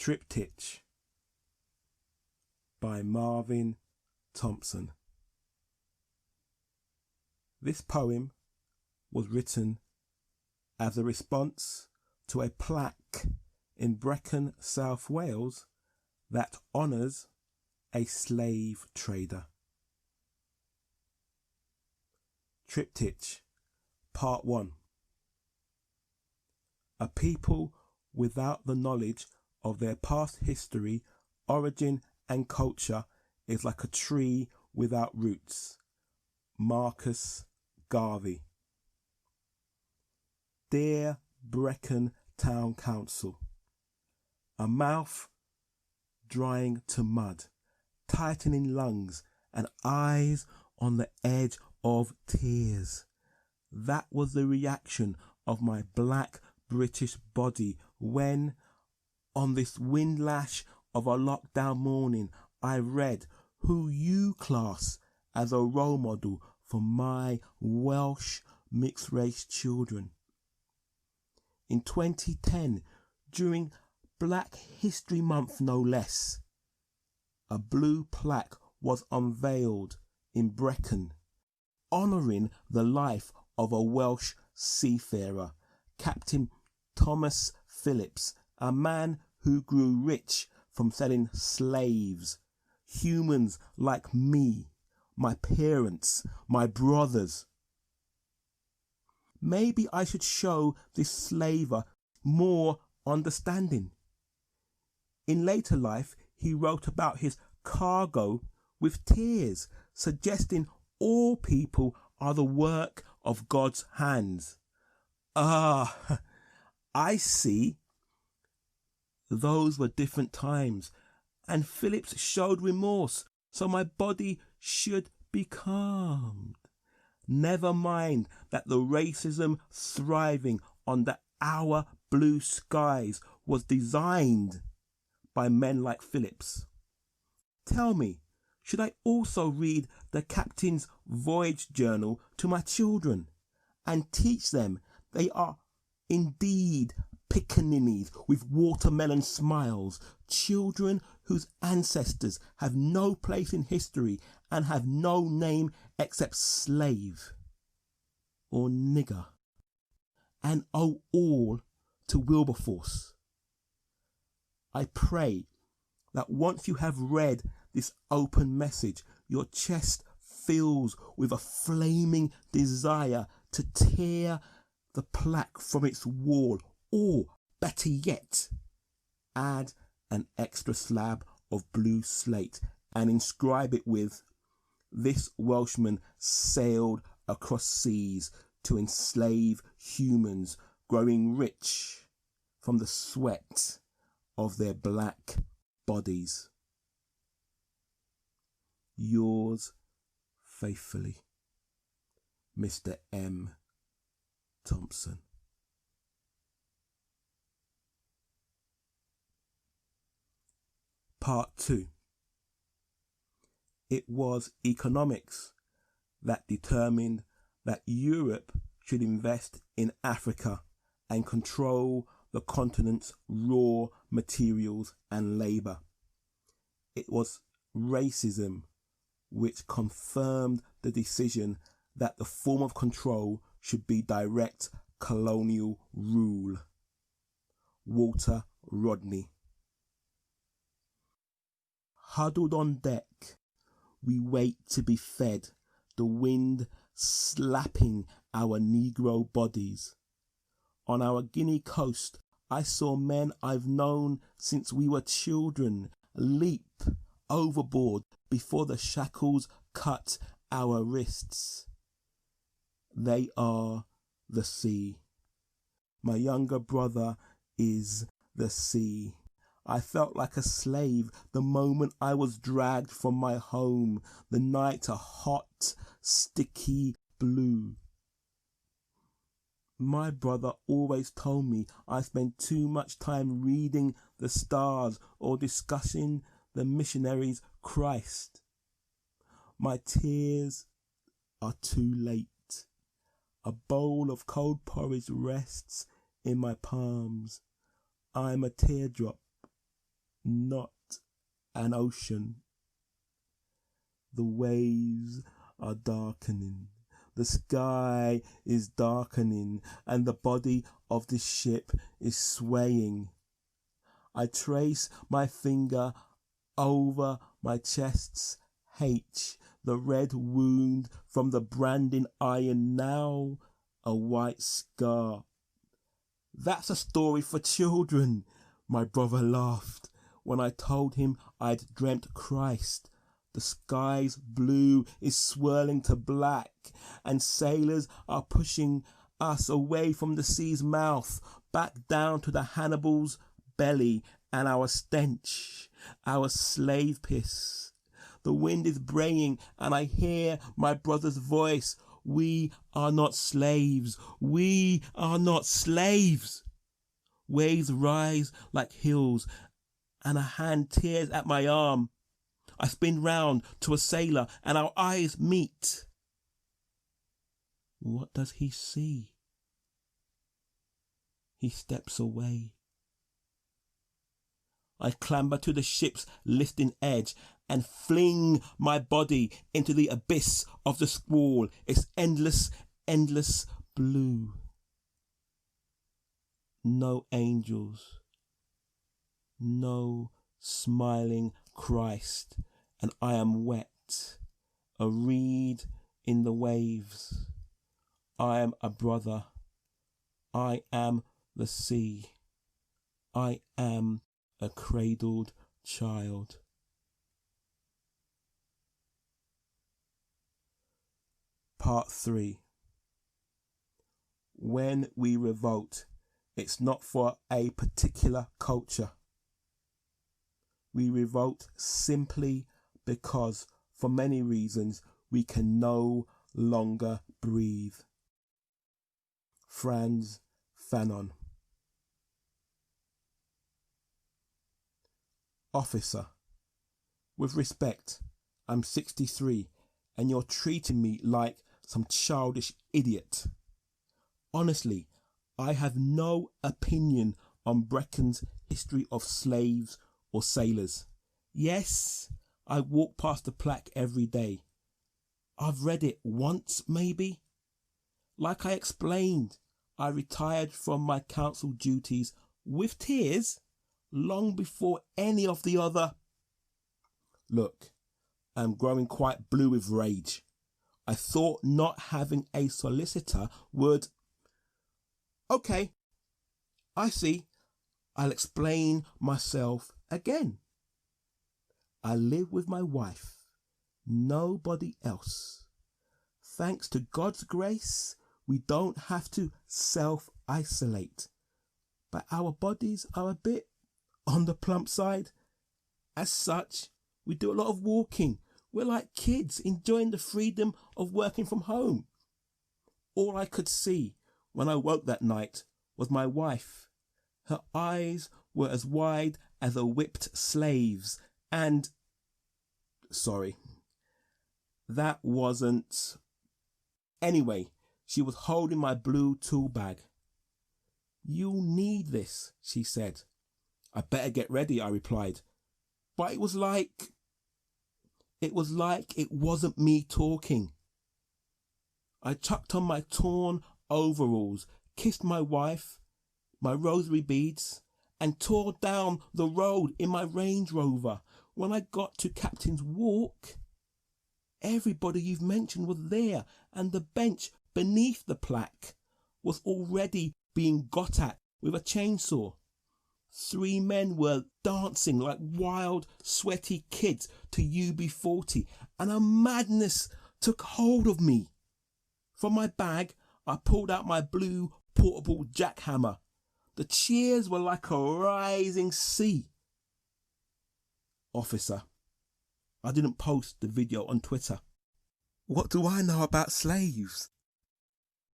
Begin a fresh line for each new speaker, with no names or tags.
Triptych by Marvin Thompson. This poem was written as a response to a plaque in Brecon, South Wales that honours a slave trader. Triptych, Part 1. A people without the knowledge of their past history, origin and culture is like a tree without roots. Marcus Garvey. Dear Brecon Town Council, a mouth drying to mud, tightening lungs and eyes on the edge of tears. That was the reaction of my black British body when, on this windlash of a lockdown morning, I read who you class as a role model for my Welsh mixed-race children. In 2010, during Black History Month no less, a blue plaque was unveiled in Brecon, honouring the life of a Welsh seafarer, Captain Thomas Phillips, a man who grew rich from selling slaves, humans like me, my parents, my brothers. Maybe I should show this slaver more understanding. In later life, he wrote about his cargo with tears, suggesting all people are the work of God's hands. Ah, I see. Those were different times, and Phillips showed remorse, so my body should be calmed. Never mind that the racism thriving under our blue skies was designed by men like Phillips. Tell me, should I also read the captain's voyage journal to my children and teach them they are indeed pickaninnies with watermelon smiles, children whose ancestors have no place in history and have no name except slave or nigger, and owe all to Wilberforce? I pray that once you have read this open message, your chest fills with a flaming desire to tear the plaque from its wall, or, better yet, add an extra slab of blue slate and inscribe it with, "This Welshman sailed across seas to enslave humans, growing rich from the sweat of their black bodies." Yours faithfully, Mr. M. Thompson. Part 2. It was economics that determined that Europe should invest in Africa and control the continent's raw materials and labour. It was racism which confirmed the decision that the form of control should be direct colonial rule. Walter Rodney. Huddled on deck, we wait to be fed, the wind slapping our Negro bodies. On our Guinea coast, I saw men I've known since we were children leap overboard before the shackles cut our wrists. They are the sea. My younger brother is the sea. I felt like a slave the moment I was dragged from my home, the night a hot, sticky blue. My brother always told me I spent too much time reading the stars or discussing the missionaries' Christ. My tears are too late. A bowl of cold porridge rests in my palms. I'm a teardrop not an ocean. The waves are darkening, the sky is darkening, and the body of the ship is swaying. I trace my finger over my chest's H, the red wound from the branding iron, now a white scar. That's a story for children, my brother laughed when I told him I'd dreamt Christ. The sky's blue is swirling to black, and sailors are pushing us away from the sea's mouth, back down to the Hannibal's belly and our stench, our slave piss. The wind is braying, and I hear my brother's voice. We are not slaves. We are not slaves. Waves rise like hills, and a hand tears at my arm. I spin round to a sailor, and our eyes meet. What does he see? He steps away. I clamber to the ship's lifting edge and fling my body into the abyss of the squall, its endless, endless blue. No angels, no smiling Christ, and I am wet, a reed in the waves. I am a brother. I am the sea. I am a cradled child. Part 3. When we revolt, it's not for a particular culture. We revolt simply because, for many reasons, we can no longer breathe. Frantz Fanon. Officer, with respect, I'm 63 and you're treating me like some childish idiot. Honestly, I have no opinion on Brecon's history of slaves or sailors. Yes, I walk past the plaque every day. I've read it once, maybe. Like I explained, I retired from my council duties with tears long before any of the other. Look, I'm growing quite blue with rage. I thought not having a solicitor would... Okay, I see. I'll explain myself again. I live with my wife, nobody else. Thanks to God's grace, we don't have to self-isolate. But our bodies are a bit on the plump side. As such, we do a lot of walking. We're like kids enjoying the freedom of working from home. All I could see when I woke that night was my wife. Her eyes were as wide as a whipped slave's, and... Sorry, that wasn't... Anyway, she was holding my blue tool bag. "You'll need this," she said. "I better get ready," I replied. But it was like it wasn't me talking. I chucked on my torn overalls, kissed my wife, my rosary beads, and tore down the road in my Range Rover. When I got to Captain's Walk, everybody you've mentioned was there, and the bench beneath the plaque was already being got at with a chainsaw. 3 men were dancing like wild, sweaty kids to UB40, and a madness took hold of me. From my bag, I pulled out my blue portable jackhammer. The cheers were like a rising sea. Officer, I didn't post the video on Twitter. What do I know about slaves?